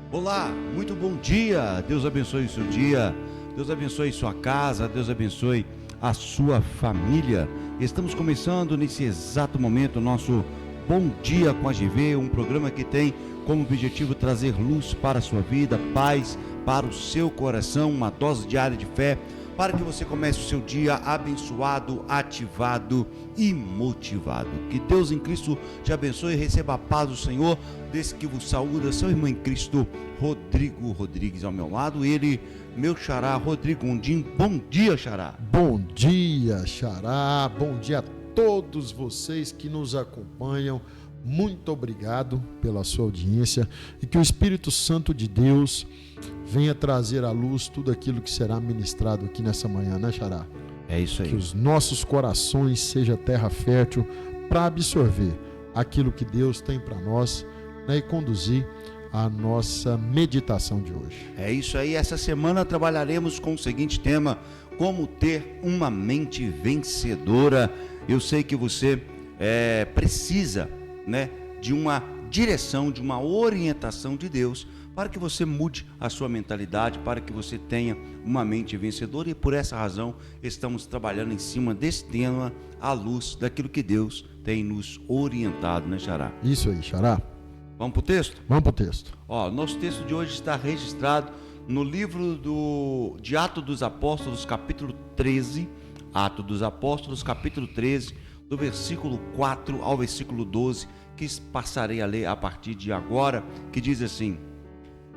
Olá, muito bom dia, Deus abençoe o seu dia, Deus abençoe sua casa, Deus abençoe a sua família. Estamos começando nesse exato momento o nosso Bom Dia com a GV, um programa que tem como objetivo trazer luz para a sua vida, paz para o seu coração, uma dose diária de fé, para que você comece o seu dia abençoado, ativado e motivado. Que Deus em Cristo te abençoe e receba a paz do Senhor, desse que vos saúda, seu irmão em Cristo, Rodrigo Rodrigues ao meu lado, ele, meu xará, Rodrigo Gondim. Bom dia, xará. Bom dia, xará, bom dia a todos vocês que nos acompanham. Muito obrigado pela sua audiência e que o Espírito Santo de Deus venha trazer à luz tudo aquilo que será ministrado aqui nessa manhã, né, xará? É isso aí. Que os nossos corações sejam terra fértil para absorver aquilo que Deus tem para nós, né, e conduzir a nossa meditação de hoje. É isso aí. Essa semana trabalharemos com o seguinte tema: como ter uma mente vencedora. Eu sei que você precisa, né, de uma direção, de uma orientação de Deus para que você mude a sua mentalidade, para que você tenha uma mente vencedora, e por essa razão estamos trabalhando em cima desse tema à luz daquilo que Deus tem nos orientado, né, xará? Isso aí, xará. Vamos para o texto? Vamos para o texto. Nosso texto de hoje está registrado no livro de Atos dos Apóstolos, capítulo 13, Atos dos Apóstolos, capítulo 13, do versículo 4 ao versículo 12, que passarei a ler a partir de agora, que diz assim: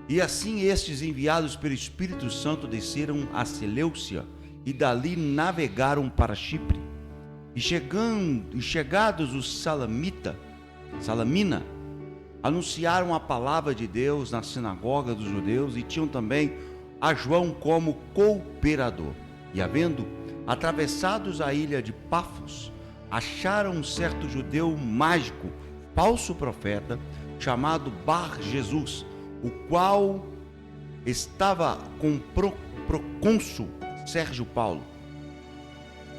E assim estes enviados pelo Espírito Santo desceram a Seleucia e dali navegaram para Chipre. E chegados os Salamina, anunciaram a palavra de Deus na sinagoga dos judeus e tinham também a João como cooperador. E havendo atravessados a ilha de Pafos, acharam um certo judeu mágico, falso profeta, chamado Bar Jesus, o qual estava com o procônsul Sérgio Paulo.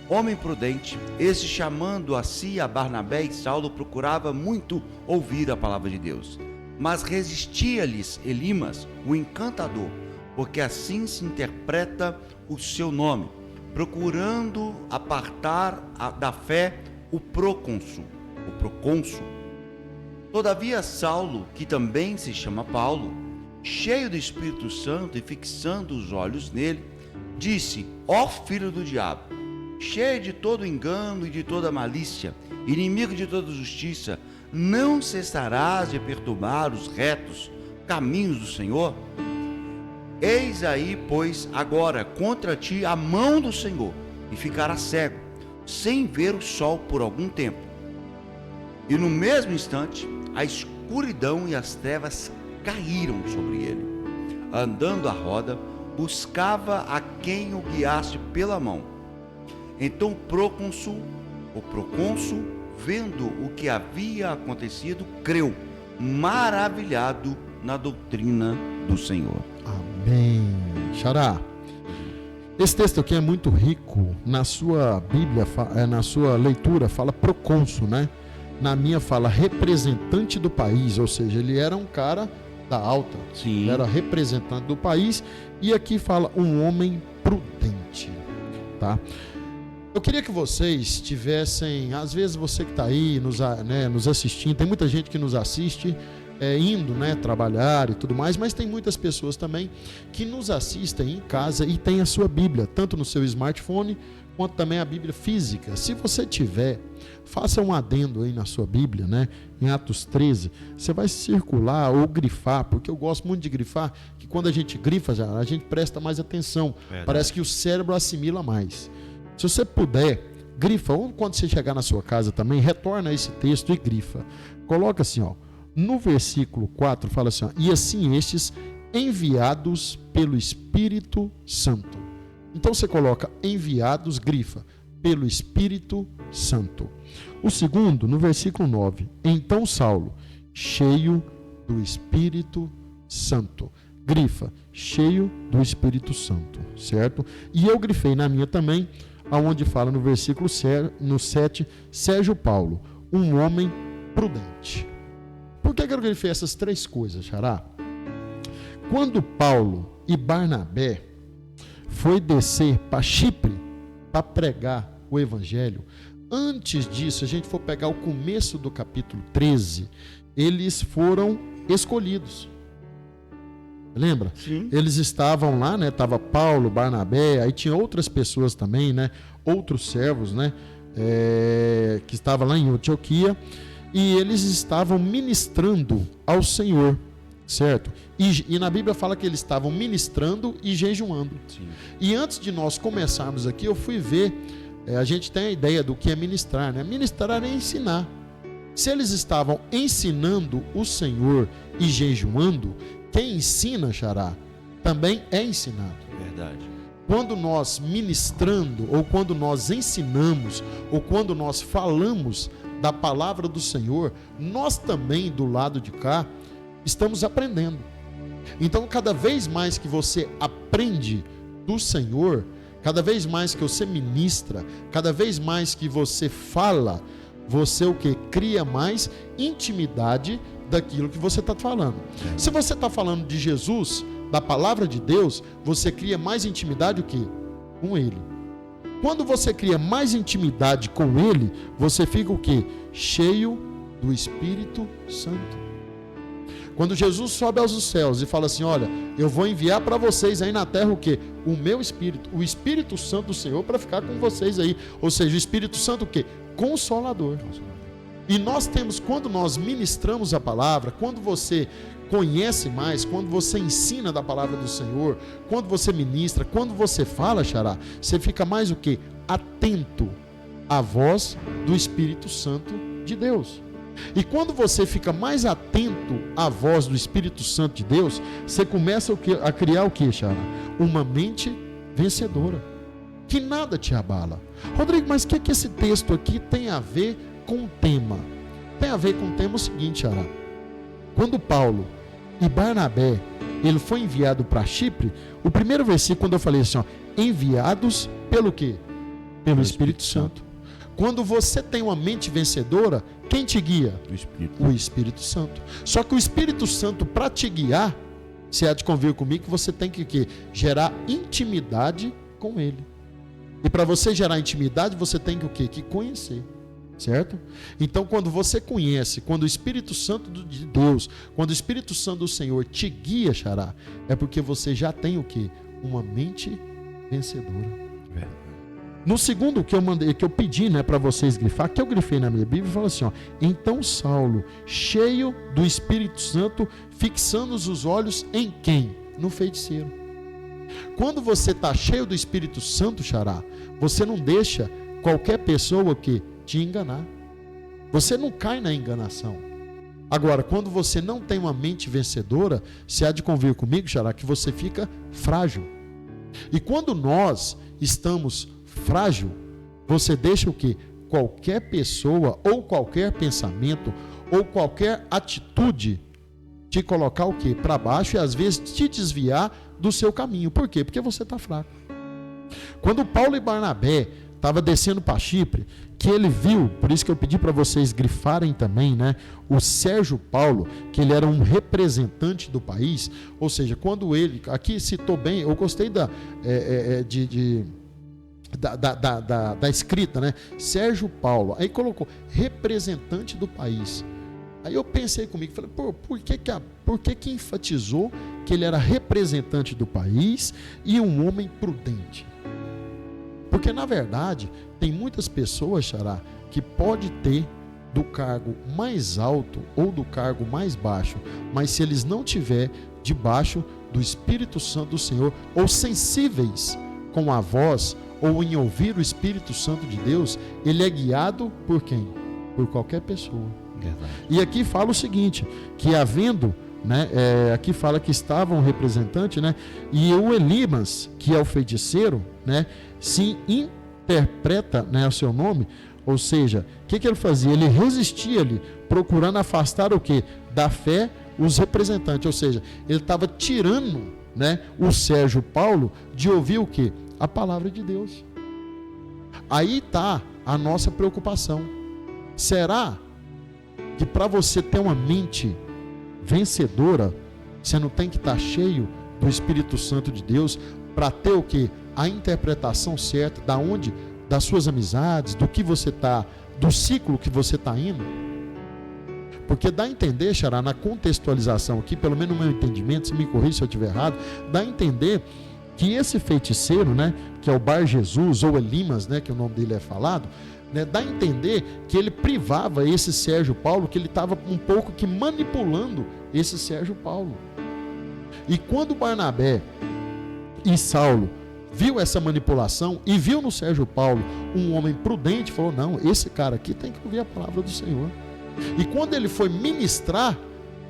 Homem prudente, esse, chamando a si a Barnabé e Saulo, procurava muito ouvir a palavra de Deus. Mas resistia-lhes Elimas, o encantador, porque assim se interpreta o seu nome, procurando apartar da fé o procônsul. Todavia Saulo, que também se chama Paulo, cheio do Espírito Santo e fixando os olhos nele, disse: Ó filho do diabo, cheio de todo engano e de toda malícia, inimigo de toda justiça, não cessarás de perturbar os retos caminhos do Senhor? Eis aí, pois, agora contra ti a mão do Senhor, e ficarás cego, sem ver o sol por algum tempo. E no mesmo instante, a escuridão e as trevas caíram sobre ele. Andando à roda, buscava a quem o guiasse pela mão. Então o procônsul, vendo o que havia acontecido, creu, maravilhado na doutrina do Senhor. Amém. Xará, esse texto aqui é muito rico. Na sua Bíblia, na sua leitura, fala procônsul, né? Na minha fala representante do país, ou seja, ele era um cara da alta. Sim. Ele era representante do país. E aqui fala um homem prudente, tá? Eu queria que vocês tivessem, às vezes você que está aí nos assistindo, tem muita gente que nos assiste indo, né, trabalhar e tudo mais, mas tem muitas pessoas também que nos assistem em casa e tem a sua Bíblia, tanto no seu smartphone quanto também a Bíblia física. Se você tiver, faça um adendo aí na sua Bíblia, né, em Atos 13, você vai circular ou grifar, porque eu gosto muito de grifar, que quando a gente grifa, a gente presta mais atenção. Verdade. Parece que o cérebro assimila mais. Se você puder, grifa, ou quando você chegar na sua casa também, retorna esse texto e grifa. Coloca assim, ó, no versículo 4, fala assim, ó, e assim estes enviados pelo Espírito Santo. Então você coloca enviados, grifa, pelo Espírito Santo. O segundo, no versículo 9, então Saulo, cheio do Espírito Santo. Grifa, cheio do Espírito Santo, certo? E eu grifei na minha também, aonde fala no versículo 7, Sérgio Paulo, um homem prudente. Por que eu grifei essas três coisas, xará? quando Paulo e Barnabé foi descer para Chipre para pregar o evangelho, antes disso, a gente for pegar o começo do capítulo 13, eles foram escolhidos. Lembra? Sim. Eles estavam lá, né? Tava Paulo, Barnabé, aí tinha outras pessoas também, né? Outros servos, né? Que estavam lá em Antioquia, e eles estavam ministrando ao Senhor, certo? E na Bíblia fala que eles estavam ministrando e jejuando. Sim. E antes de nós começarmos aqui, eu fui ver, a gente tem a ideia do que é ministrar, né? Ministrar é ensinar. Se eles estavam ensinando o Senhor e jejuando, quem ensina, xará, também é ensinado. Verdade. Quando nós ministrando, ou quando nós ensinamos, ou quando nós falamos da palavra do Senhor, nós também, do lado de cá, estamos aprendendo. Então, cada vez mais que você aprende do Senhor, cada vez mais que você ministra, cada vez mais que você fala, você o que? Cria mais intimidade daquilo que você está falando. Se você está falando de Jesus, da palavra de Deus, você cria mais intimidade o quê? Com Ele. Quando você cria mais intimidade com Ele, você fica o quê? Cheio do Espírito Santo. Quando Jesus sobe aos céus e fala assim, olha, eu vou enviar para vocês aí na terra o quê? O meu Espírito, o Espírito Santo do Senhor para ficar com vocês aí. Ou seja, o Espírito Santo o quê? Consolador. E nós temos, quando nós ministramos a palavra, quando você conhece mais, quando você ensina da palavra do Senhor, quando você ministra, quando você fala, xará, você fica mais o quê? Atento à voz do Espírito Santo de Deus. E quando você fica mais atento à voz do Espírito Santo de Deus, você começa a criar o quê, xará? Uma mente vencedora, que nada te abala. Rodrigo, mas o que esse texto aqui tem a ver com o tema? Tem a ver com o tema o seguinte, xará. Quando Paulo e Barnabé, ele foi enviado para Chipre, o primeiro versículo, quando eu falei assim, ó, enviados pelo quê? Pelo Espírito Santo. Quando você tem uma mente vencedora, quem te guia? O Espírito Santo. Só que o Espírito Santo, para te guiar, você há de convir comigo que você tem que gerar intimidade com Ele. E para você gerar intimidade, você tem que o quê? Que conhecer. Certo? Então, quando você conhece, quando o Espírito Santo de Deus, quando o Espírito Santo do Senhor te guia, xará, é porque você já tem o quê? Uma mente vencedora. No segundo que eu pedi, né, para vocês grifar, que eu grifei na minha Bíblia, fala assim, ó, então Saulo, cheio do Espírito Santo, fixando os olhos em quem? No feiticeiro. Quando você está cheio do Espírito Santo, xará, você não deixa qualquer pessoa que te enganar. Você não cai na enganação. Agora, quando você não tem uma mente vencedora, você há de convir comigo, xará, que você fica frágil. E quando nós estamos frágil, você deixa o quê? Qualquer pessoa, ou qualquer pensamento, ou qualquer atitude te colocar o quê? Para baixo e às vezes te desviar do seu caminho. Por quê? Porque você está fraco. Quando Paulo e Barnabé estavam descendo para Chipre, que ele viu, por isso que eu pedi para vocês grifarem também, né? O Sérgio Paulo, que ele era um representante do país, ou seja, quando ele, aqui citou bem, eu gostei da escrita, né? Sérgio Paulo, aí colocou representante do país. Aí eu pensei comigo, falei, por que enfatizou que ele era representante do país e um homem prudente? Porque na verdade, tem muitas pessoas, xará, que pode ter do cargo mais alto ou do cargo mais baixo, mas se eles não tiver debaixo do Espírito Santo do Senhor, ou sensíveis com a voz, ou em ouvir o Espírito Santo de Deus, ele é guiado por quem? Por qualquer pessoa. Verdade. E aqui fala o seguinte, que havendo, né, aqui fala que estava um representante, né, e o Elimas, que é o feiticeiro, né, se interpreta, né, o seu nome, ou seja, o que ele fazia? Ele resistia ali, procurando afastar o quê? Da fé os representantes, ou seja, ele estava tirando, né, o Sérgio Paulo de ouvir o quê? A palavra de Deus. Aí está a nossa preocupação. Será que para você ter uma mente vencedora, Você não tem que estar cheio do Espírito Santo de Deus para ter o quê? A interpretação certa da onde, das suas amizades, do que você está, do ciclo que você está indo. Porque dá a entender, Xará, na contextualização aqui, pelo menos no meu entendimento, se me corrija se eu estiver errado, dá a entender que esse feiticeiro, né, que é o Bar Jesus, ou Elimas, né, que o nome dele é falado, né, dá a entender que ele privava esse Sérgio Paulo, que ele estava um pouco que manipulando esse Sérgio Paulo. E quando Barnabé e Saulo viu essa manipulação e viu no Sérgio Paulo um homem prudente, falou, não, esse cara aqui tem que ouvir a palavra do Senhor. E quando ele foi ministrar,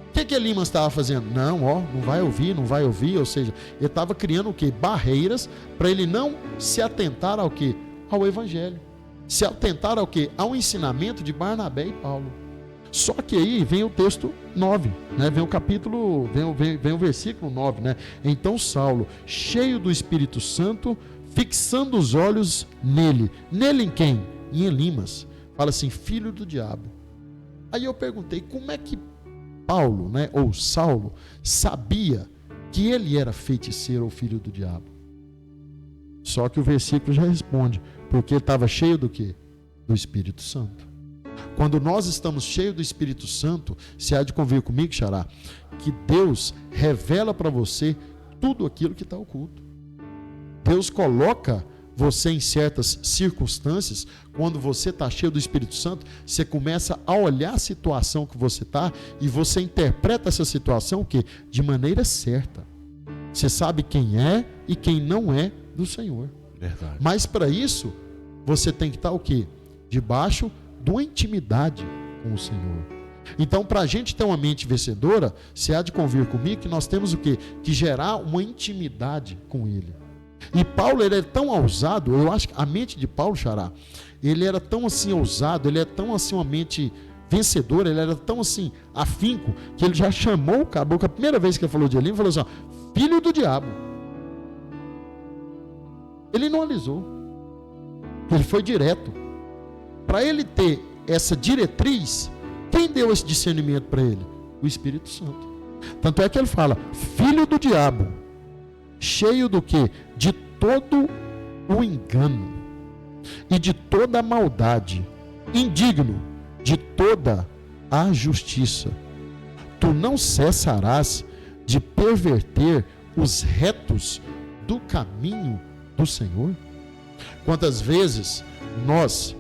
o que Elimas estava fazendo? Não vai ouvir, ou seja, ele estava criando o quê? Barreiras para ele não se atentar ao quê? Ao Evangelho. Se atentar ao quê? Ao ensinamento de Barnabé e Paulo. Só que aí vem o texto 9, né? Vem o capítulo, vem o versículo 9, né? Então Saulo, cheio do Espírito Santo, fixando os olhos nele. Nele em quem? Em Elimas. Fala assim, filho do diabo. Aí eu perguntei, como é que Paulo, né, ou Saulo, sabia que ele era feiticeiro ou filho do diabo? Só que o versículo já responde, porque ele estava cheio do quê? Do Espírito Santo. Quando nós estamos cheios do Espírito Santo, se há de convir comigo, Xará, que Deus revela para você tudo aquilo que está oculto. Deus coloca você em certas circunstâncias, quando você está cheio do Espírito Santo, você começa a olhar a situação que você está e você interpreta essa situação o quê? De maneira certa. Você sabe quem é e quem não é do Senhor. Verdade. Mas para isso, você tem que estar o quê? Debaixo de uma intimidade com o Senhor. Então, para a gente ter uma mente vencedora, você há de convir comigo que nós temos o quê? Que gerar uma intimidade com Ele. E Paulo, ele é tão ousado, eu acho que a mente de Paulo, Xará, ele era tão assim ousado, ele é tão assim uma mente vencedora, ele era tão assim afinco, que ele já chamou o caboclo, a primeira vez que ele falou de Elimas, falou assim, ó, filho do diabo. Ele não alisou, ele foi direto. Para ele ter essa diretriz, quem deu esse discernimento para ele? O Espírito Santo. Tanto é que ele fala, filho do diabo, cheio do quê? De todo o engano e de toda a maldade, indigno de toda a justiça. Tu não cessarás de perverter os retos do caminho do Senhor? Quantas vezes nós,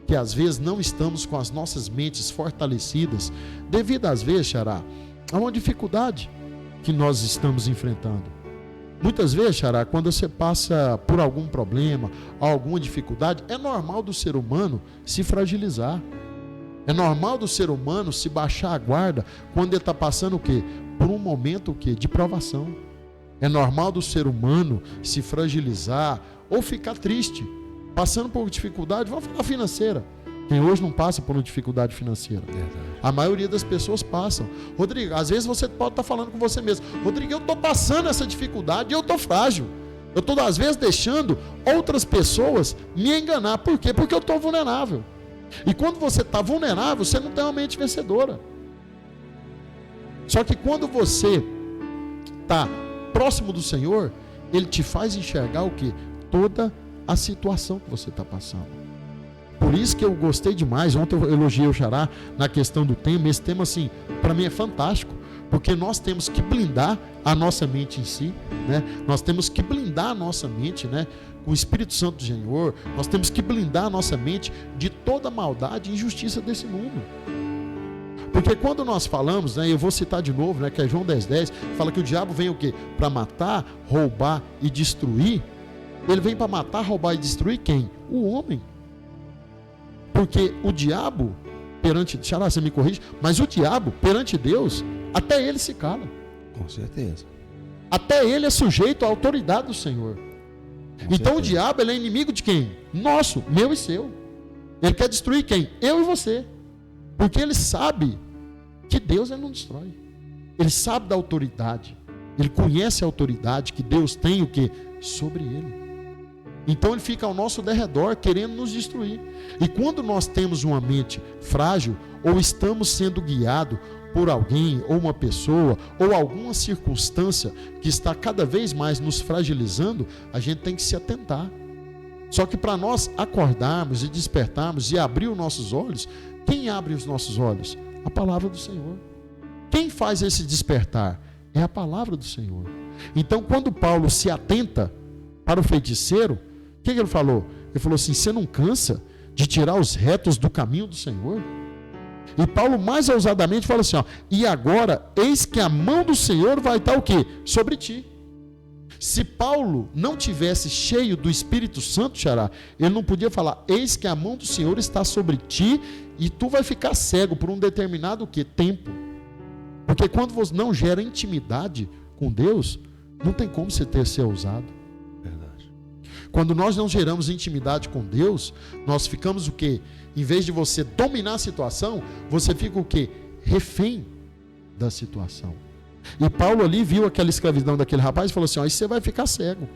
que às vezes não estamos com as nossas mentes fortalecidas, devido às vezes, Xará, a uma dificuldade que nós estamos enfrentando. Muitas vezes, Xará, quando você passa por algum problema, alguma dificuldade, é normal do ser humano se fragilizar. É normal do ser humano se baixar a guarda quando ele está passando o quê? Por um momento o quê? De provação. É normal do ser humano se fragilizar ou ficar triste, passando por dificuldade, vamos falar financeira. Quem hoje não passa por uma dificuldade financeira? Verdade. A maioria das pessoas passam. Rodrigo, às vezes você pode estar falando com você mesmo. Rodrigo, eu estou passando essa dificuldade e eu estou frágil. Eu estou, às vezes, deixando outras pessoas me enganar. Por quê? Porque eu estou vulnerável. E quando você está vulnerável, você não tem uma mente vencedora. Só que quando você está próximo do Senhor, Ele te faz enxergar o quê? Toda a situação que você está passando. Por isso que eu gostei demais, ontem eu elogiei o Xará na questão do tema. Esse tema, assim, para mim é fantástico, porque nós temos que blindar a nossa mente em si, né? Nós temos que blindar a nossa mente, né? Com o Espírito Santo do Senhor, nós temos que blindar a nossa mente de toda maldade e injustiça desse mundo. Porque quando nós falamos, né, eu vou citar de novo, né, que é João 10:10, fala que o diabo vem o quê? Para matar, roubar e destruir. Ele vem para matar, roubar e destruir quem? O homem. Porque o diabo, perante, Xará, você me corrige, mas o diabo, perante Deus, até ele se cala. Com certeza. Até ele é sujeito à autoridade do Senhor. Então o diabo, ele é inimigo de quem? Nosso, meu e seu. Ele quer destruir quem? Eu e você. Porque ele sabe que Deus ele não destrói. Ele sabe da autoridade. Ele conhece a autoridade que Deus tem o quê? Sobre ele. Então ele fica ao nosso derredor querendo nos destruir. E quando nós temos uma mente frágil ou estamos sendo guiados por alguém, ou uma pessoa, ou alguma circunstância que está cada vez mais nos fragilizando, a gente tem que se atentar. Só que para nós acordarmos e despertarmos e abrir os nossos olhos, quem abre os nossos olhos? A palavra do Senhor. Quem faz esse despertar? É a palavra do Senhor. Então, quando Paulo se atenta para o feiticeiro, o que ele falou? Ele falou assim: você não cansa de tirar os retos do caminho do Senhor? E Paulo mais ousadamente fala assim, ó, e agora, eis que a mão do Senhor vai estar o quê? Sobre ti. Se Paulo não tivesse cheio do Espírito Santo, Xará, ele não podia falar, eis que a mão do Senhor está sobre ti e tu vai ficar cego por um determinado o quê? Tempo. Porque quando você não gera intimidade com Deus, não tem como você ser ousado. Verdade. Quando nós não geramos intimidade com Deus, nós ficamos o quê? Em vez de você dominar a situação, você fica o quê? Refém da situação. E Paulo ali viu aquela escravidão daquele rapaz e falou assim, ó, aí você vai ficar cego.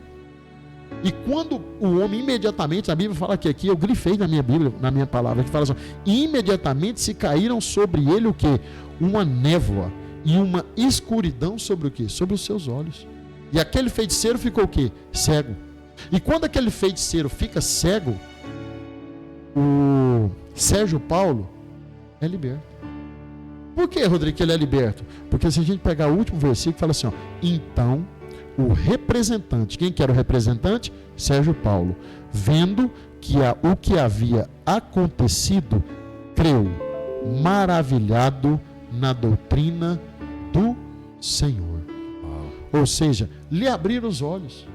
E quando o homem imediatamente, a Bíblia fala que aqui, eu grifei na minha Bíblia, na minha palavra, que fala assim, imediatamente se caíram sobre ele o quê? Uma névoa e uma escuridão sobre o quê? Sobre os seus olhos. E aquele feiticeiro ficou o quê? Cego. E quando aquele feiticeiro fica cego, o Sérgio Paulo é liberto. Por que, Rodrigo, que ele é liberto? Porque se a gente pegar o último versículo, fala assim, ó, então o representante, quem que era o representante? Sérgio Paulo, vendo que o que havia acontecido, creu, maravilhado na doutrina do Senhor. Ou seja, lhe abriram os olhos.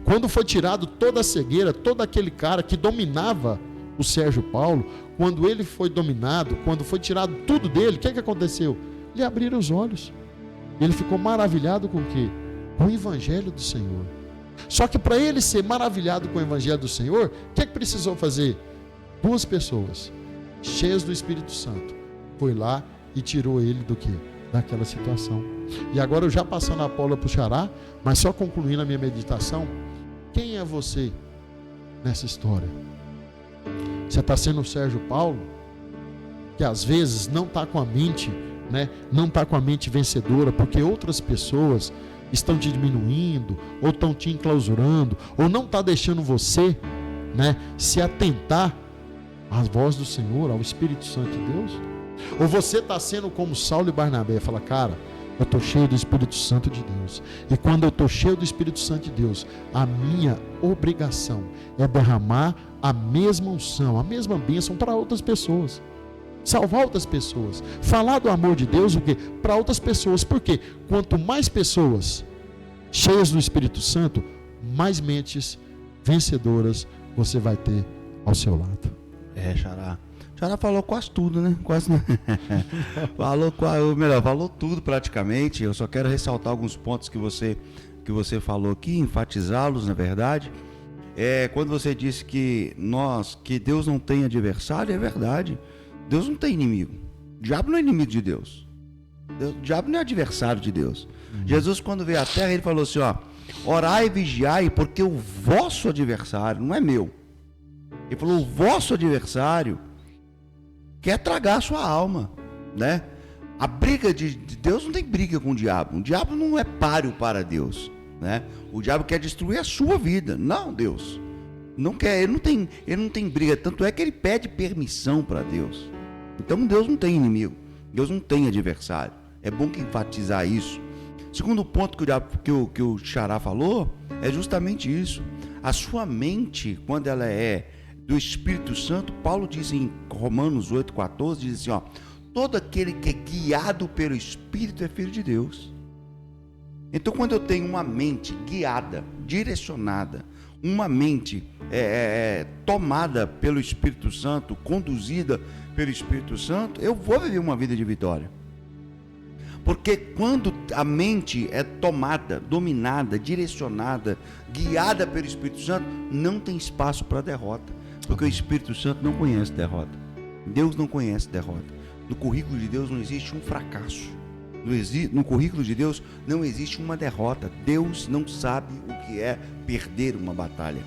Quando foi tirado toda a cegueira, todo aquele cara que dominava o Sérgio Paulo, quando ele foi dominado, quando foi tirado tudo dele, o que aconteceu? Lhe abriram os olhos. Ele ficou maravilhado com o quê? Com o Evangelho do Senhor. Só que para ele ser maravilhado com o Evangelho do Senhor, o que precisou fazer? Duas pessoas, cheias do Espírito Santo, foi lá e tirou ele do quê? Daquela situação. E agora eu já passando a bola para o Xará, mas só concluindo a minha meditação, quem é você nessa história? Você está sendo o Sérgio Paulo, que às vezes não está com a mente, né? Não está com a mente vencedora, porque outras pessoas estão te diminuindo, ou estão te enclausurando, ou não está deixando você, né, se atentar à voz do Senhor, ao Espírito Santo de Deus? Ou você está sendo como Saulo e Barnabé, fala, cara, eu estou cheio do Espírito Santo de Deus, e quando eu estou cheio do Espírito Santo de Deus, a minha obrigação é derramar a mesma unção, a mesma bênção para outras pessoas, salvar outras pessoas, falar do amor de Deus para outras pessoas. Porque quanto mais pessoas cheias do Espírito Santo, mais mentes vencedoras você vai ter ao seu lado. Xará. Xará falou quase tudo, né? Quase não. Falou tudo praticamente. Eu só quero ressaltar alguns pontos que você falou aqui, enfatizá-los, na verdade. Quando você disse que Deus não tem adversário, é verdade. Deus não tem inimigo. O diabo não é inimigo de Deus. O diabo não é adversário de Deus. Jesus, quando veio à terra, ele falou assim, ó, orai e vigiai, porque o vosso adversário não é meu. Ele falou, o vosso adversário quer tragar a sua alma, né? A briga de Deus não tem briga com o diabo. O diabo não é páreo para Deus, né? O diabo quer destruir a sua vida. Não, Deus não quer, ele não tem briga. Tanto é que ele pede permissão para Deus. Então Deus não tem inimigo, Deus não tem adversário. É bom que enfatizar isso. Segundo ponto que o Xará falou é justamente isso. A sua mente, quando ela é do Espírito Santo, Paulo diz em Romanos 8,14, diz assim, ó, todo aquele que é guiado pelo Espírito é filho de Deus. Então, quando eu tenho uma mente guiada, direcionada, uma mente tomada pelo Espírito Santo, conduzida pelo Espírito Santo, eu vou viver uma vida de vitória. Porque quando a mente é tomada, dominada, direcionada, guiada pelo Espírito Santo, não tem espaço para derrota. Porque o Espírito Santo não conhece derrota. Deus não conhece derrota. No currículo de Deus não existe um fracasso. No currículo de Deus não existe uma derrota. Deus não sabe o que é perder uma batalha.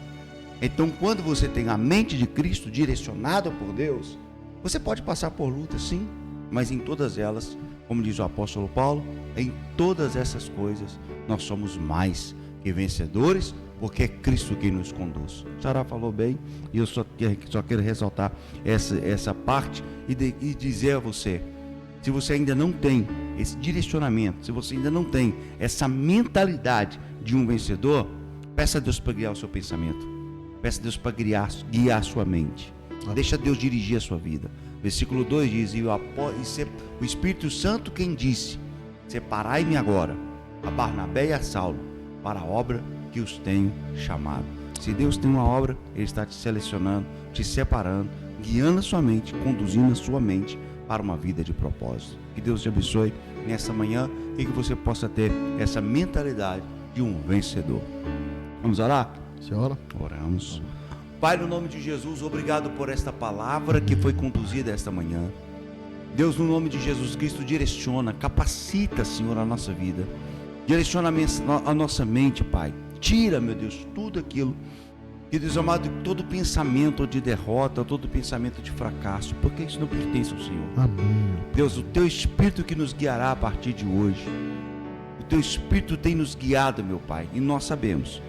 Então, quando você tem a mente de Cristo direcionada por Deus, você pode passar por luta, sim. Mas em todas elas, como diz o apóstolo Paulo, em todas essas coisas nós somos mais que vencedores, porque é Cristo quem nos conduz. O Xará falou bem, e eu só quero ressaltar essa parte e dizer a você, se você ainda não tem esse direcionamento, se você ainda não tem essa mentalidade de um vencedor, peça a Deus para guiar o seu pensamento, peça a Deus para guiar a sua mente, deixa Deus dirigir a sua vida. Versículo 2 diz, o Espírito Santo quem disse, separai-me agora a Barnabé e a Saulo para a obra que os tenho chamado. Se Deus tem uma obra, Ele está te selecionando, te separando, guiando a sua mente, conduzindo a sua mente para uma vida de propósito. Que Deus te abençoe nessa manhã e que você possa ter essa mentalidade de um vencedor. Vamos orar? Senhora? Oramos. Pai, no nome de Jesus, obrigado por esta palavra que foi conduzida esta manhã. Deus, no nome de Jesus Cristo, direciona, capacita, Senhor, a nossa vida. Direciona a nossa mente, Pai. Tira, meu Deus, tudo aquilo que, Deus amado, todo pensamento de derrota, todo pensamento de fracasso, porque isso não pertence ao Senhor. Amém. Deus, o Teu Espírito que nos guiará a partir de hoje. O Teu Espírito tem nos guiado, meu Pai, e nós sabemos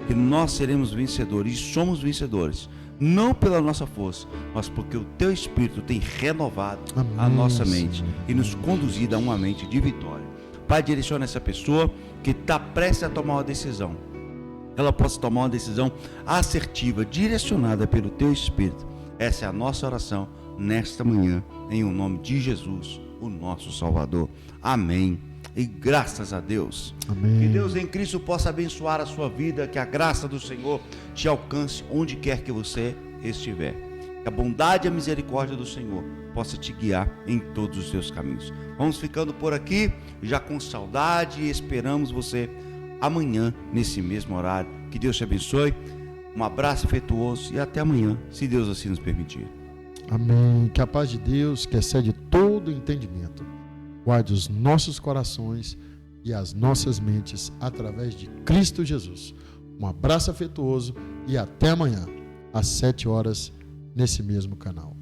que nós seremos vencedores, e somos vencedores, não pela nossa força, mas porque o Teu Espírito tem renovado a nossa mente e nos conduzido a uma mente de vitória. Pai, direciona essa pessoa que está prestes a tomar uma decisão, ela possa tomar uma decisão assertiva, direcionada pelo Teu Espírito. Essa é a nossa oração nesta manhã, em o nome de Jesus, o nosso Salvador. Amém. E graças a Deus. Amém. Que Deus em Cristo possa abençoar a sua vida, que a graça do Senhor te alcance onde quer que você estiver. Que a bondade e a misericórdia do Senhor possa te guiar em todos os seus caminhos. Vamos ficando por aqui, já com saudade, e esperamos você amanhã nesse mesmo horário. Que Deus te abençoe. Um abraço afetuoso e até amanhã, se Deus assim nos permitir. Amém. Que a paz de Deus, que excede todo entendimento, guarde os nossos corações e as nossas mentes através de Cristo Jesus. Um abraço afetuoso e até amanhã, às 7 horas, nesse mesmo canal.